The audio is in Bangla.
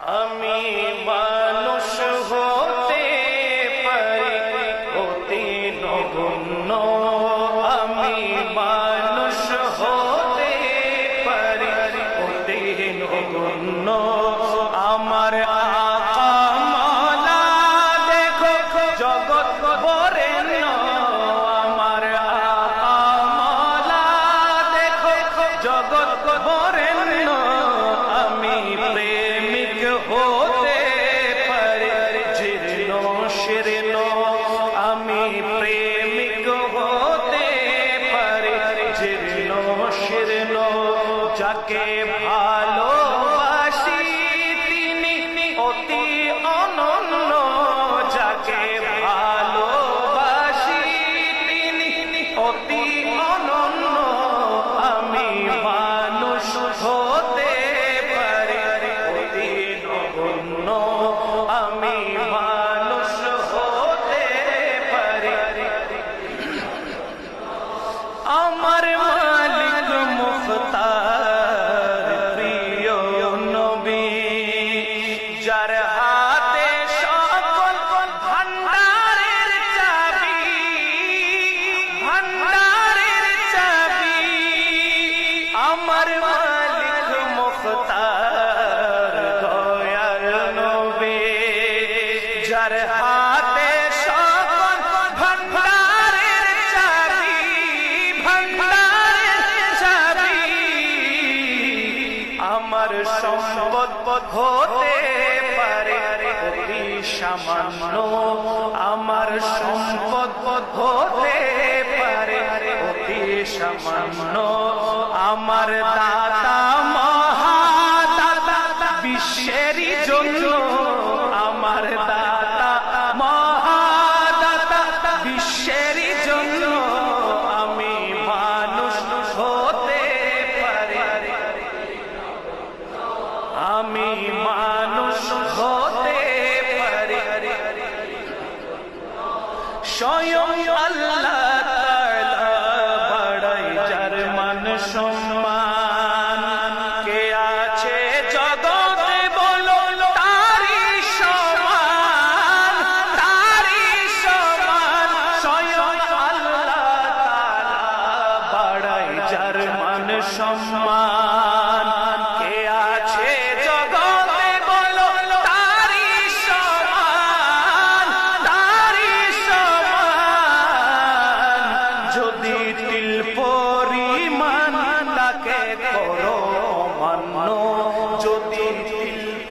আমি মানুষ হতে পারি অতি নগণ্য, আমি মানুষ হতে পারি অতি নগণ্য। আমার আকা মাওলা দেখো জগৎ বরেণ্য, আমার আকা মাওলা দেখো জগৎ বরেণ্য। আমি প্রেমিক হতে পারি জীর্ণ শীর্ণ, আমি প্রেমিক হতে পারি জীর্ণ শীর্ণ। যাকে ভালোবাসি তিনি অতি অনন্য, যাকে ভালোবাসি তিনি অতি অনন্য। আমি মানুষ হতে পারি অতি নগণ্য, আমি মানুষ হতে পারি। আমার মালিক মুখতার প্রিয় নবী, যার হাতে সকল ভান্ডারের চাবি, ভান্ডারের চাবি। আমার মালিক মুখতার দয়ার নবী, যার হাতে সকল ভান্ডারের চাবি, ভান্ডারের চাবি। আমার সম্পদ হতে পারে অতি সামান্য, আমার সম্পদ হতে পারে অতি সামান্য। আমার দাতা মহাদাতা বিশ্বেরই জন্য, আমার দাতা মহাদাতা বিশ্বেরই জন্য। আমি মানুষ হতে পারি, আমি মানুষ হতে পারি স্বয়ং